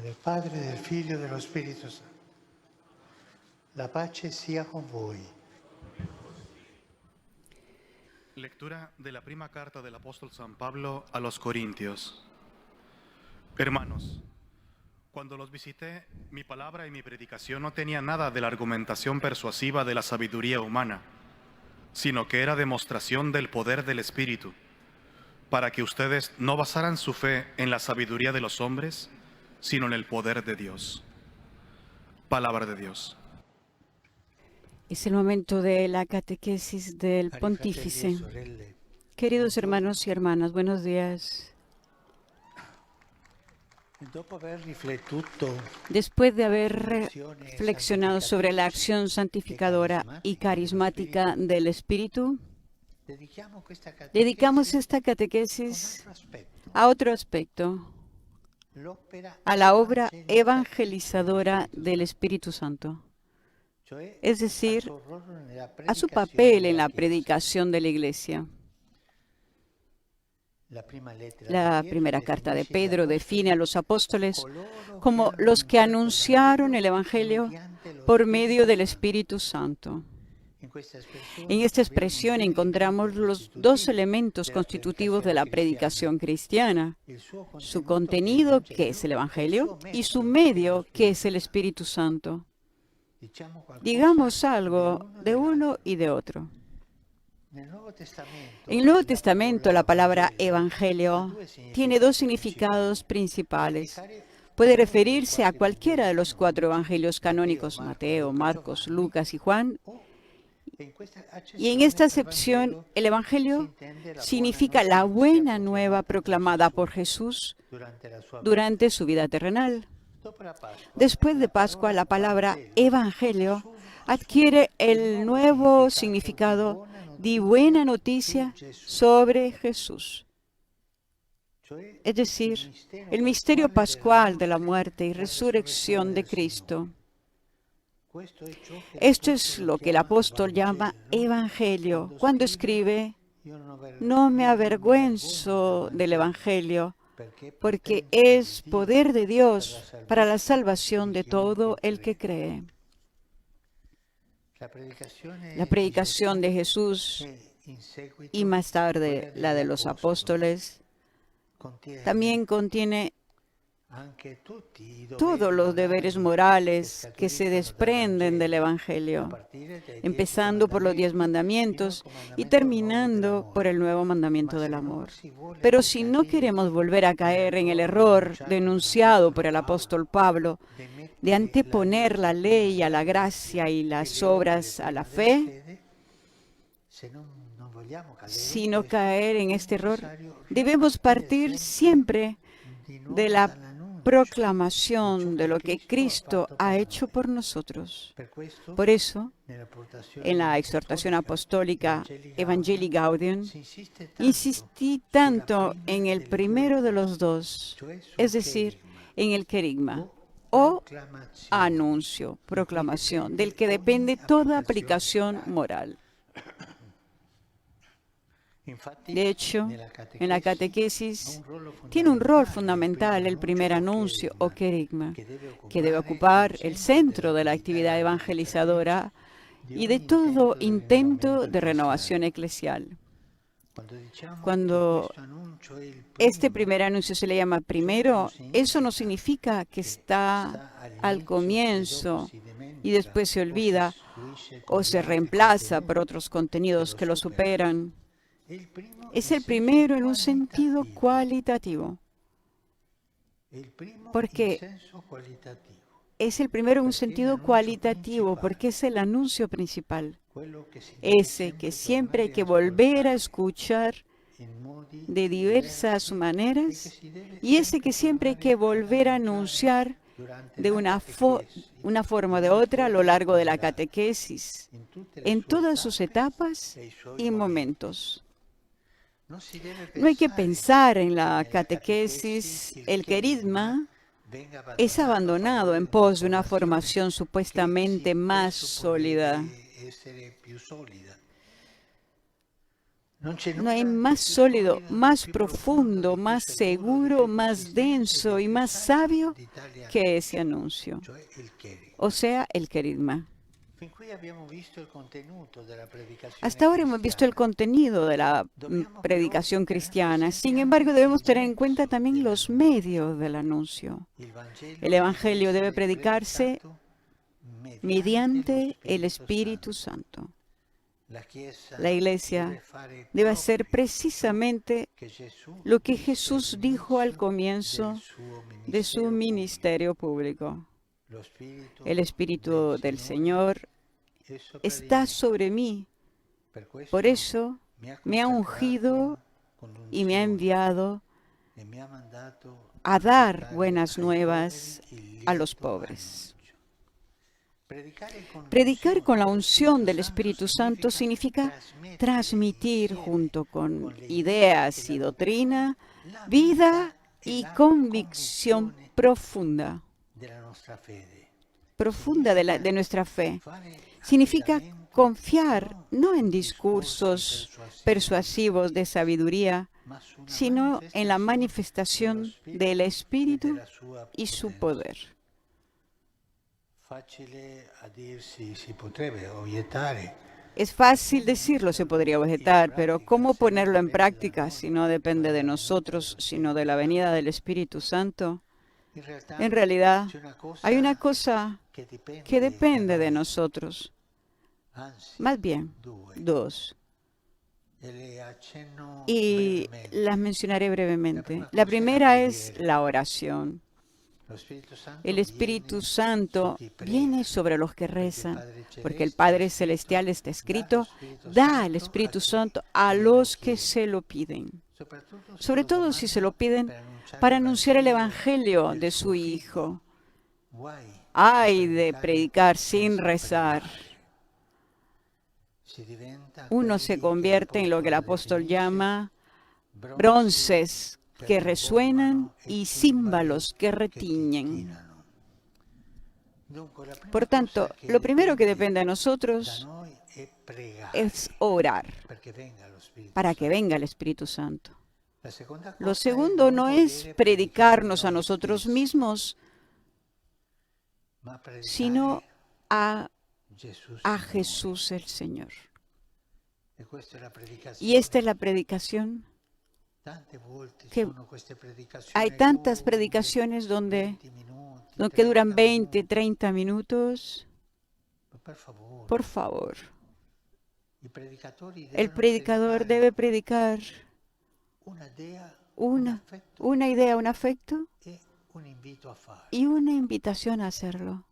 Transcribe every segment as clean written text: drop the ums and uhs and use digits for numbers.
Del Padre, del Figlio e dello Spirito Santo. La pace sia con voi. Lectura de la prima carta del apóstol San Pablo a los Corintios. Hermanos, cuando los visité, mi palabra y mi predicación no tenían nada de la argumentación persuasiva de la sabiduría humana, sino que era demostración del poder del Espíritu, para que ustedes no basaran su fe en la sabiduría de los hombres, sino en el poder de Dios. Palabra de Dios. Es el momento de la catequesis del Cari pontífice. fratelli e sorelle, Queridos hermanos y hermanas, buenos días. dopo aver riflettuto Después de haber reflexionado sobre la acción santificadora y carismática del Espíritu, dedicamos esta catequesis a otro aspecto, a la obra evangelizadora del Espíritu Santo, es decir, a su papel en la predicación de la Iglesia. La primera carta de Pedro define a los apóstoles como los que anunciaron el Evangelio por medio del Espíritu Santo. En esta expresión encontramos los dos elementos constitutivos de la predicación cristiana: su contenido, que es el Evangelio, y su medio, que es el Espíritu Santo. Digamos algo de uno y de otro. En el Nuevo Testamento, la palabra evangelio tiene dos significados principales. Puede referirse a cualquiera de los 4 evangelios canónicos, Mateo, Marcos, Lucas y Juan. Y en esta acepción, el evangelio significa la buena nueva proclamada por Jesús durante su vida terrenal. Después de Pascua, la palabra evangelio adquiere el nuevo significado de buena noticia sobre Jesús. Es decir, el misterio pascual de la muerte y resurrección de Cristo. Esto es lo que el apóstol llama evangelio cuando escribe: no me avergüenzo del evangelio, porque es poder de Dios para la salvación de todo el que cree. La predicación de Jesús y más tarde la de los apóstoles también contiene todos los deberes morales que se desprenden del Evangelio, empezando por los 10 mandamientos y terminando por el nuevo mandamiento del amor. Pero si no queremos volver a caer en el error denunciado por el apóstol Pablo de anteponer la ley a la gracia y las obras a la fe, si no caer en este error, debemos partir siempre de la proclamación de lo que Cristo ha hecho por nosotros. Por eso, en la exhortación apostólica Evangelii Gaudium, insistí tanto en el primero de los dos, es decir, en el querigma, o anuncio, proclamación, del que depende toda aplicación moral. De hecho, en la catequesis tiene un rol fundamental el primer anuncio o querigma, que debe ocupar el centro de la actividad evangelizadora y de todo intento de renovación eclesial. Cuando este primer anuncio se le llama primero, eso no significa que está al comienzo y después se olvida o se reemplaza por otros contenidos que lo superan. Es el primero en un sentido cualitativo. Porque es el primero en un sentido cualitativo, porque es el anuncio principal. Ese que siempre hay que volver a escuchar de diversas maneras y ese que siempre hay que volver a anunciar de una forma o de otra a lo largo de la catequesis, en todas sus etapas y momentos. No hay que pensar en la catequesis, el querigma es abandonado en pos de una formación supuestamente más sólida. No hay más sólido, más profundo, más seguro, más denso y más sabio que ese anuncio, cioè il Kyrie. o sea, el querigma. Fin qui abbiamo visto il contenuto della predicazione Hasta ahora hemos visto el cristiana. contenido de la predicación cristiana. Sin embargo, debemos tener en cuenta también los medios del anuncio. Il Vangelo El Evangelio debe essere predicarse predicato mediante lo el Spirito Espíritu Santo. La Chiesa La Iglesia deve fare debe hacer proprio precisamente che Gesù lo que disse Jesús dijo al all'inizio comienzo del suo de su pubblico. ministerio público. Lo Spirito El Espíritu del Señor è sopra di está me. sobre mí. Per questo Por eso me ha consacrato ungido con y me ha l'unzione enviado e mi ha mandato a dar portare buenas ai nuevas poveri il a los lieto pobres. annuncio. Predicare Predicar con la unción del Espíritu Espíritu Santo significa transmitir junto con ideas y doctrina, vida y convicción profunda de nuestra fe. Significa confiar no en discursos persuasivos de sabiduría, sino en la manifestación del Espíritu y su poder. Es fácil decirlo, se podría objetar, pero ¿cómo ponerlo en práctica si no depende de nosotros, sino de la venida del Espíritu Santo? En realidad, hay una cosa que depende de nosotros, más bien dos, y las mencionaré brevemente. La primera es la oración. El Espíritu Santo viene sobre los que rezan, porque el Padre Celestial está escrito, da el Espíritu Santo a los que se lo piden, sobre todo si se lo piden para anunciar el Evangelio de su Hijo. Ay de predicar sin rezar. Uno se convierte en lo que el apóstol llama bronces que resuenan y címbalos que retiñen. Por tanto, lo primero que depende de nosotros es orar para que venga el Espíritu Santo. Lo segundo no es predicarnos a nosotros mismos, sino a Jesús el Señor. Y esta es la predicación. Que hay tantas predicaciones donde que duran 20, 30 minutos. Por favor, el predicador debe predicar una idea, un afecto y una invitación a hacerlo.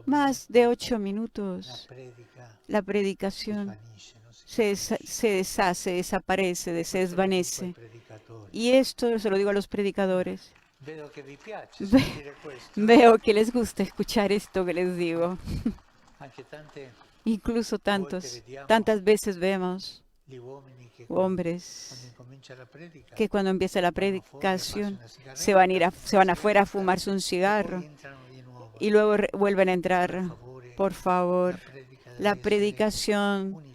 Más de 8 minutos, la predicación se deshace, desaparece, se desvanece. Y esto se lo digo a los predicadores. Veo que les gusta escuchar esto que les digo. Incluso tantas veces vemos hombres que cuando empieza la predicación se van afuera a fumarse un cigarro y luego vuelven a entrar. Por favor, la predicación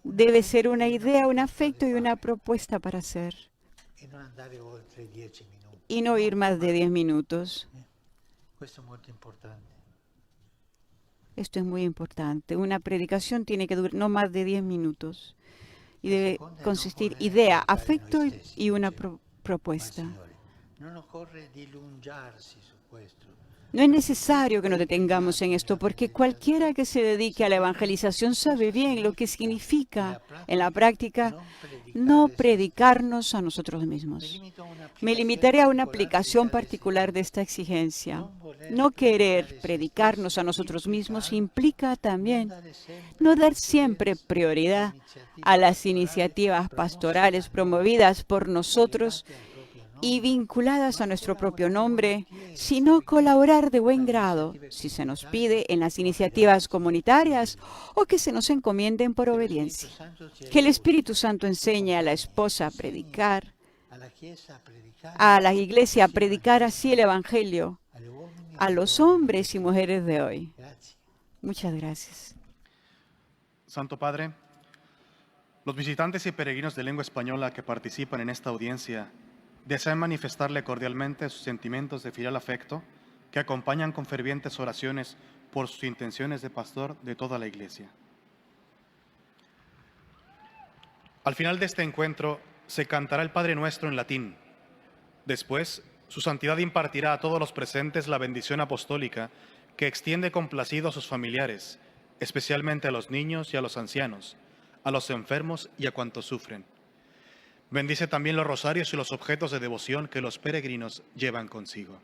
debe ser una idea, un afecto y una propuesta para hacer. Y no ir más de 10 minutos. Esto es muy importante. Una predicación tiene que durar no más de 10 minutos. Y debe consistir idea, afecto y una propuesta. No es necesario que nos detengamos en esto, porque cualquiera que se dedique a la evangelización sabe bien lo que significa en la práctica no predicarnos a nosotros mismos. Me limitaré a una aplicación particular de esta exigencia. No querer predicarnos a nosotros mismos implica también no dar siempre prioridad a las iniciativas pastorales promovidas por nosotros y vinculadas a nuestro propio nombre, sino colaborar de buen grado, si se nos pide, en las iniciativas comunitarias o que se nos encomienden por obediencia. Que el Espíritu Santo enseñe a la esposa a predicar, a la iglesia a predicar así el Evangelio, a los hombres y mujeres de hoy. Muchas gracias. Santo Padre, Los visitantes y peregrinos de lengua española que participan en esta audiencia desean manifestarle cordialmente sus sentimientos de filial afecto que acompañan con fervientes oraciones por sus intenciones de pastor de toda la Iglesia. Al final de este encuentro se cantará el Padre Nuestro en latín. Después, su santidad impartirá a todos los presentes la bendición apostólica que extiende complacido a sus familiares, especialmente a los niños y a los ancianos, a los enfermos y a cuantos sufren. Bendice también los rosarios y los objetos de devoción que los peregrinos llevan consigo.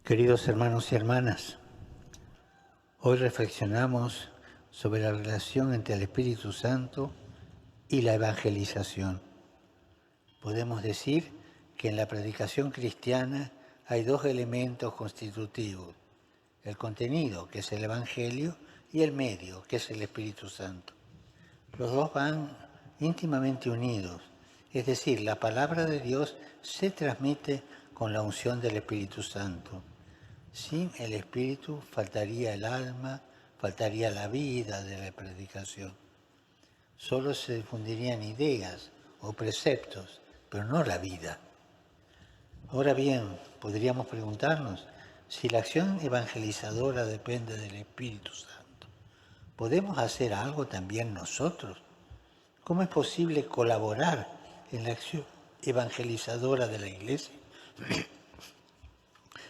Queridos hermanos y hermanas, hoy reflexionamos sobre la relación entre el Espíritu Santo y la evangelización. Podemos decir que en la predicación cristiana hay dos elementos constitutivos: el contenido, que es el Evangelio, y el medio, que es el Espíritu Santo. Los dos van íntimamente unidos, es decir, la palabra de Dios se transmite con la unción del Espíritu Santo. Sin el Espíritu faltaría el alma, faltaría la vida de la predicación. Solo se difundirían ideas o preceptos, pero no la vida. Ahora bien, podríamos preguntarnos si la acción evangelizadora depende del Espíritu Santo. ¿Podemos hacer algo también nosotros? ¿Cómo es posible colaborar en la acción evangelizadora de la Iglesia?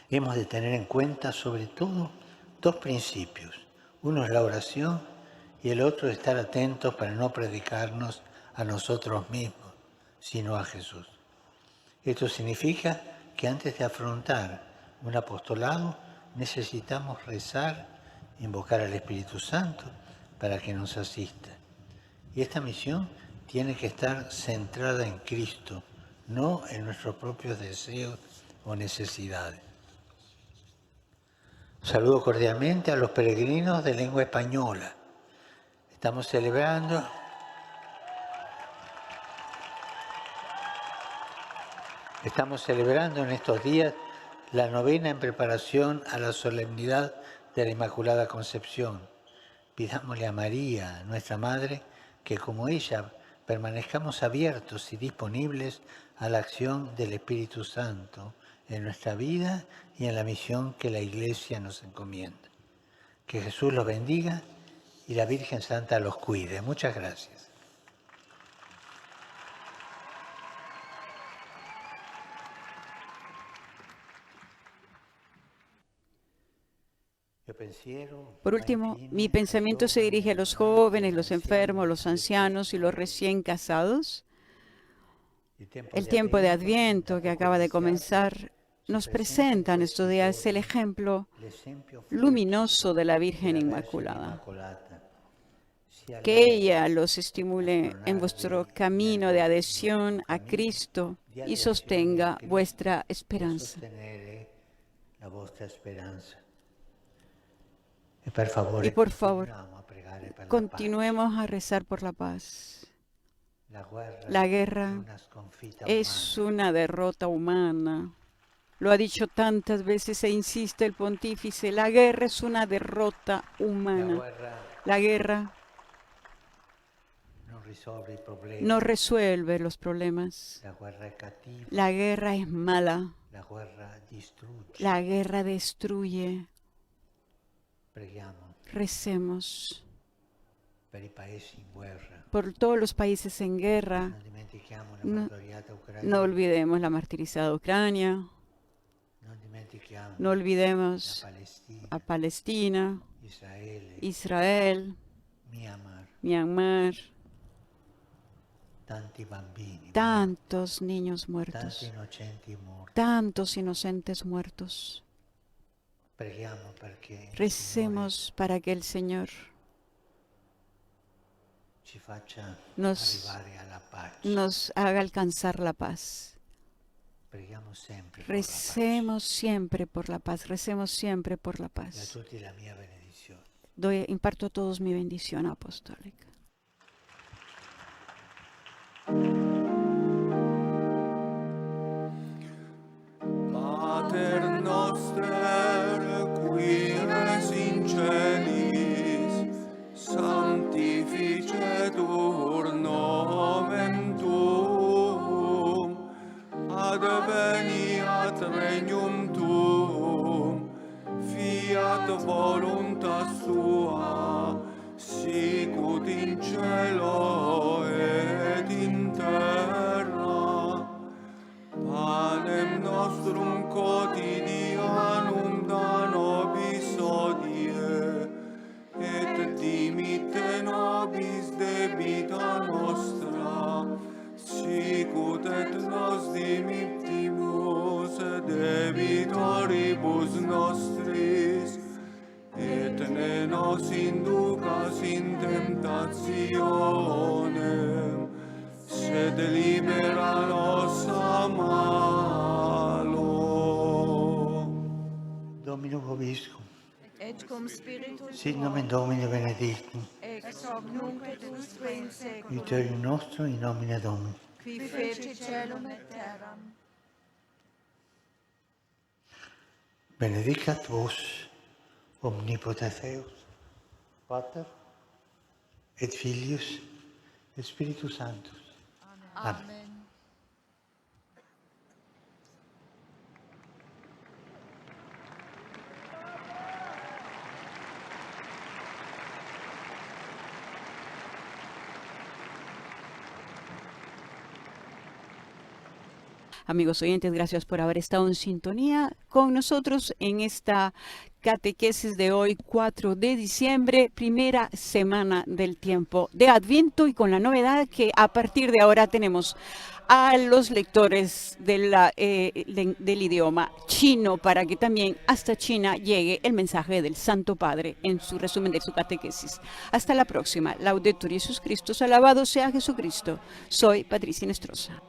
Hemos de tener en cuenta sobre todo dos principios. Uno es la oración y el otro es estar atentos para no predicarnos a nosotros mismos, sino a Jesús. Esto significa que antes de afrontar un apostolado necesitamos rezar, invocar al Espíritu Santo para que nos asista. Y esta misión tiene que estar centrada en Cristo, no en nuestros propios deseos o necesidades. Saludo cordialmente a los peregrinos de lengua española. Estamos celebrando en estos días la novena en preparación a la solemnidad de la Inmaculada Concepción. Pidámosle a María, nuestra Madre, que como ella permanezcamos abiertos y disponibles a la acción del Espíritu Santo en nuestra vida y en la misión que la Iglesia nos encomienda. Que Jesús los bendiga y la Virgen Santa los cuide. Muchas gracias. Por último, mi pensamiento se dirige a los jóvenes, los enfermos, los ancianos y los recién casados. El tiempo de Adviento que acaba de comenzar nos presenta en estos días el ejemplo luminoso de la Virgen Inmaculada. Que ella los estimule en vuestro camino de adhesión a Cristo y sostenga vuestra esperanza. Y por favor, continuemos a rezar por la paz. La guerra es una derrota humana. Lo ha dicho tantas veces e insiste el pontífice, la guerra es una derrota humana. La guerra no resuelve los problemas. La guerra es mala. La guerra destruye. Recemos por todos los países en guerra. No olvidemos la martirizada Ucrania. No olvidemos a Palestina, Israel, Myanmar. Tantos niños muertos, tantos inocentes muertos. Recemos para que el Señor nos haga alcanzar la paz. Recemos siempre por la paz, recemos siempre por la paz. Imparto a todos mi bendición apostólica. Pater noster perdonem, sed libera nos a malo. Dominus vobiscum. Et cum spiritus Sit nomen Domini benedictum. ex hoc nunc et usque in seculum, Aiuterium nostrum in nomine Domini. qui feci celum et terram. Benedicat vos omnipotens Deus, Pater et Filius et Spiritus Sanctus. Amen. Amigos oyentes, gracias por haber estado en sintonía con nosotros en esta catequesis de hoy, 4 de diciembre, primera semana del tiempo de Adviento, y con la novedad que a partir de ahora tenemos a los lectores del idioma chino, para que también hasta China llegue el mensaje del Santo Padre en su resumen de su catequesis. Hasta la próxima. Laudetur Jesus Christus, alabado sea Jesucristo. Soy Patricia Nestroza.